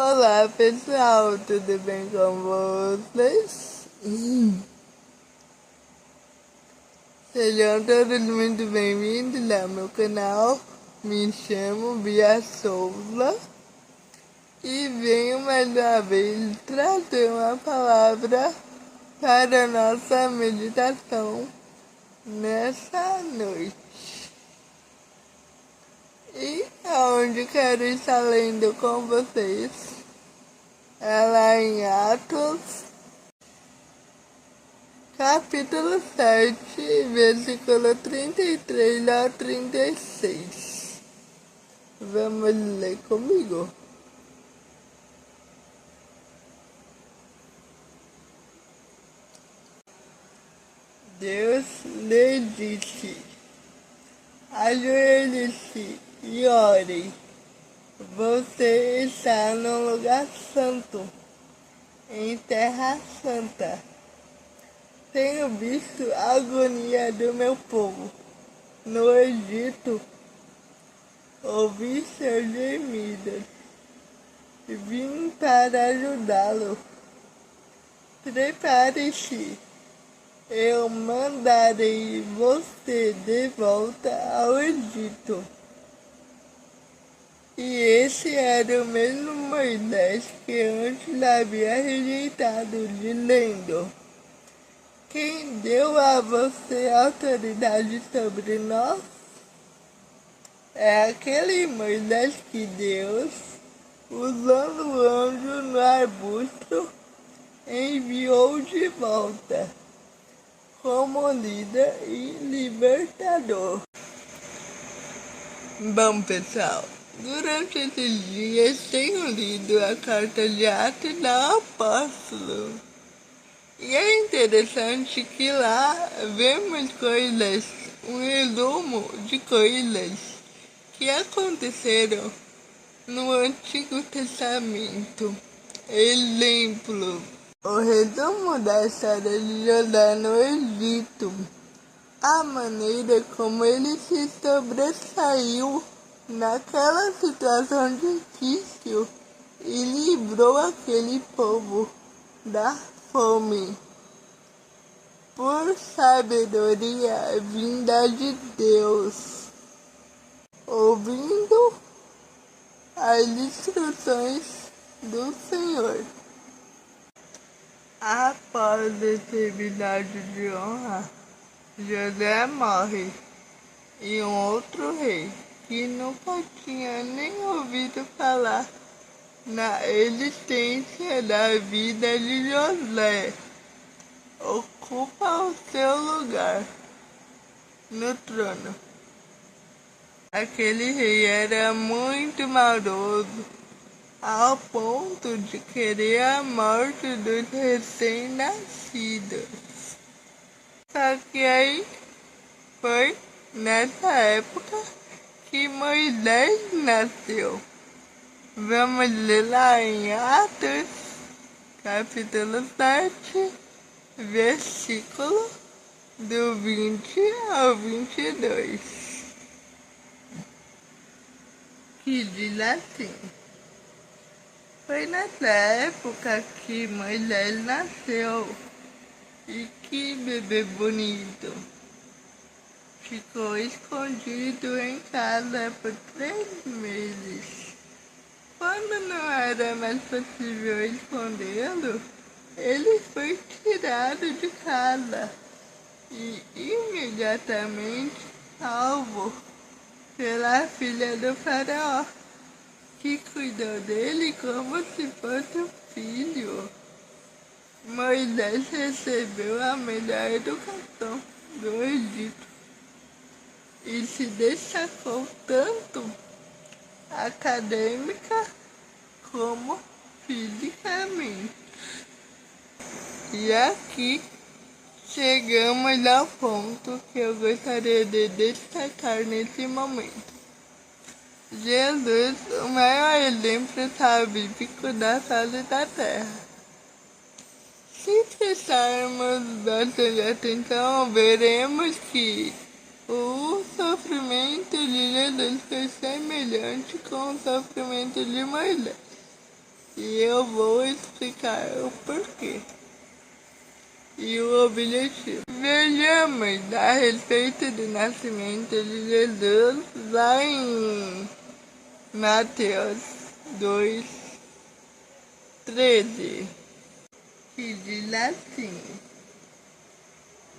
Olá pessoal, tudo bem com vocês? Sejam todos muito bem-vindos ao meu canal. Me chamo Bia Souza e venho mais uma vez trazer uma palavra para a nossa meditação nessa noite. E aonde quero estar lendo com vocês é lá em Atos, capítulo 7, versículo 33 ao 36. Vamos ler comigo. Deus lhe disse: ajoelhe-se e ore. Você está no lugar santo, em terra santa. Tenho visto a agonia do meu povo no Egito. Ouvi seus gemidos e vim para ajudá-lo. Prepare-se, eu mandarei você de volta ao Egito. E esse era o mesmo Moisés que antes havia rejeitado, dizendo: quem deu a você autoridade sobre nós? É aquele Moisés que Deus, usando o anjo no arbusto, enviou de volta como líder e libertador. Bom, pessoal, durante esses dias tenho lido a carta de Atos do Apóstolo. E é interessante que lá vemos coisas, um resumo de coisas que aconteceram no Antigo Testamento. Exemplo, o resumo da história de José no Egito, a maneira como ele se sobressaiu naquela situação difícil e livrou aquele povo da fome, por sabedoria vinda de Deus, ouvindo as instruções do Senhor. Após esse episódio de honra, José morre e um outro rei, que nunca tinha nem ouvido falar na existência da vida de José, ocupa o seu lugar no trono. Aquele rei era muito maldoso, ao ponto de querer a morte dos recém-nascidos. Só que aí foi nessa época que Moisés nasceu. Vamos ler lá em Atos, capítulo 7, versículo do 20 ao 22, que diz assim: foi nessa época que Moisés nasceu, e que bebê bonito. Ficou escondido em casa por 3 meses. Quando não era mais possível escondê-lo, ele foi tirado de casa e imediatamente salvo pela filha do faraó, que cuidou dele como se fosse um filho. Moisés recebeu a melhor educação do Egito e se destacou tanto acadêmica como fisicamente. E aqui chegamos ao ponto que eu gostaria de destacar nesse momento. Jesus, o maior exemplo salvífico da face da terra. Se prestarmos bastante atenção, veremos que o sofrimento de Jesus foi semelhante com o sofrimento de Moisés. e eu vou explicar o porquê e o objetivo. Vejamos a respeito do nascimento de Jesus lá em Mateus 2:13, que diz assim: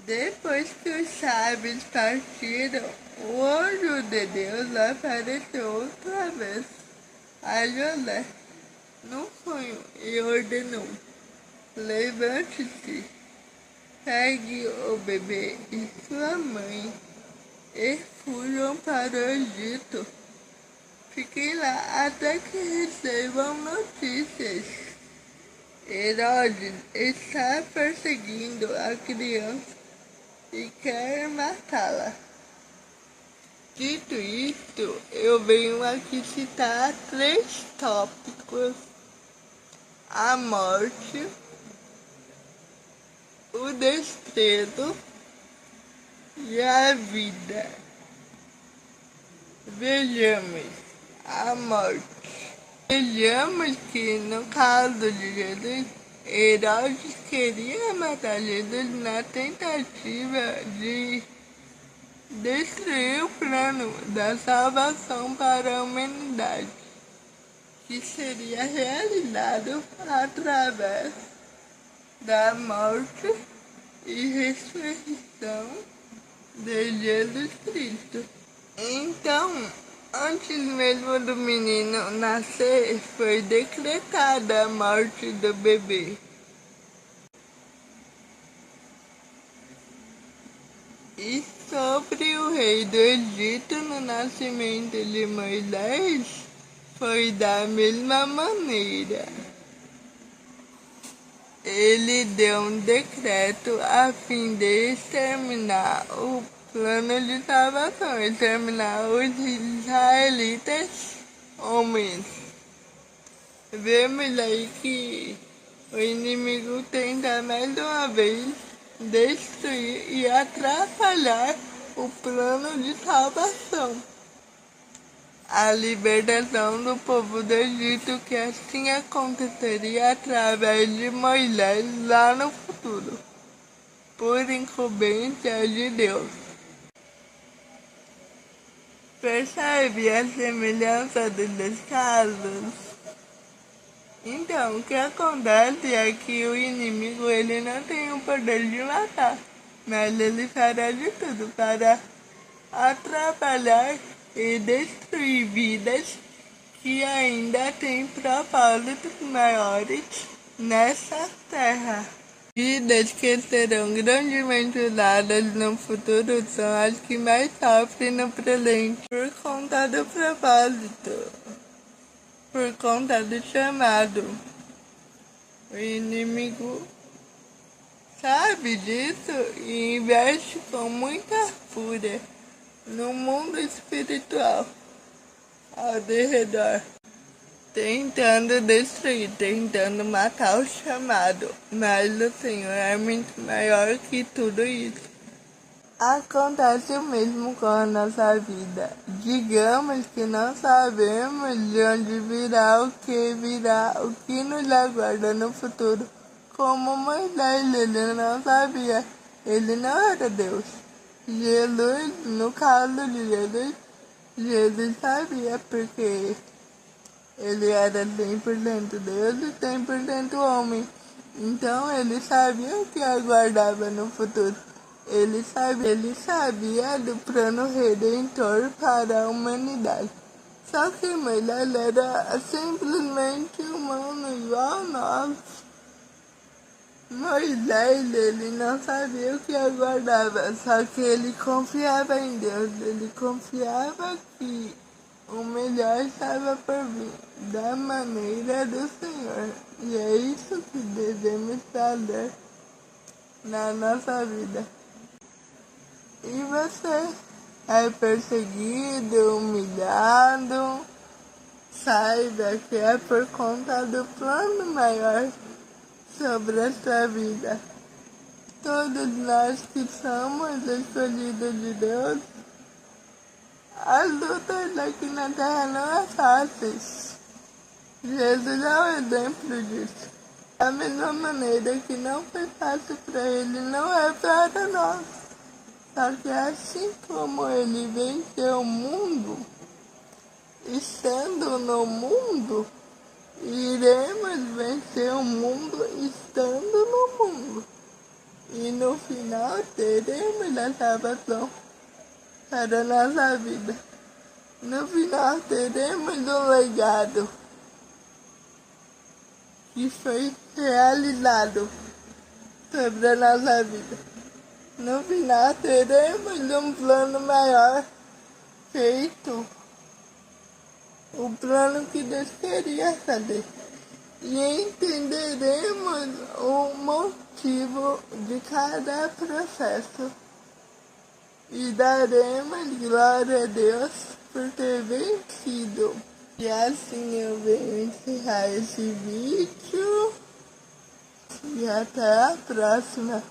depois que os sábios partiram, o anjo de Deus apareceu outra vez a José no sonho e ordenou: levante-se, pegue o bebê e sua mãe e fujam para o Egito. Fiquem lá até que recebam notícias. Herodes está perseguindo a criança e quer matá-la. Dito isto, eu venho aqui citar 3 tópicos: a morte, o desprezo e a vida. Vejamos a morte. Vejamos que no caso de Jesus, Herodes queria matar Jesus na tentativa de destruir o plano da salvação para a humanidade, que seria realizado através da morte e ressurreição de Jesus Cristo. Então, antes mesmo do menino nascer, foi decretada a morte do bebê. E sobre o rei do Egito no nascimento de Moisés, foi da mesma maneira. Ele deu um decreto a fim de exterminar o plano de salvação, exterminar os israelitas homens. Vemos aí que o inimigo tenta mais uma vez destruir e atrapalhar o plano de salvação, a libertação do povo do Egito, que assim aconteceria através de Moisés lá no futuro, por incumbência de Deus. Percebe a semelhança dos dois casos? Então, o que acontece é que o inimigo ele não tem o poder de matar, mas ele fará de tudo para atrapalhar e destruir vidas que ainda têm propósitos maiores nessa terra. Vidas que serão grandemente usadas no futuro são as que mais sofrem no presente por conta do propósito, por conta do chamado. O inimigo sabe disso e investe com muita fúria no mundo espiritual ao redor, tentando destruir, tentando matar o chamado, mas o Senhor é muito maior que tudo isso. Acontece o mesmo com a nossa vida. Digamos que não sabemos de onde virá, o que nos aguarda no futuro. Como Moisés, ele não sabia, ele não era Deus. Jesus, no caso de Jesus sabia, porque ele era 100% Deus e 100% homem. Então ele sabia o que aguardava no futuro. Ele sabia do plano redentor para a humanidade. Só que Moisés era simplesmente humano igual a nós. Moisés, ele não sabia o que aguardava, só que ele confiava em Deus, ele confiava que o melhor estava por vir, da maneira do Senhor. E é isso que devemos fazer na nossa vida. E você é perseguido, humilhado, saiba que é por conta do plano maior sobre a sua vida. Todos nós que somos escolhidos de Deus, as lutas aqui na terra não é fáceis. Jesus é um exemplo disso. Da mesma maneira que não foi fácil para ele, não é para nós. Só que assim como ele venceu o mundo, estando no mundo, iremos vencer o mundo estando no mundo. E no final teremos a salvação para a nossa vida. No final teremos um legado que foi realizado sobre a nossa vida. No final teremos um plano maior feito, o plano que Deus queria fazer. E entenderemos o motivo de cada processo. E daremos glória a Deus por ter vencido. E assim eu venho encerrar esse vídeo. E até a próxima.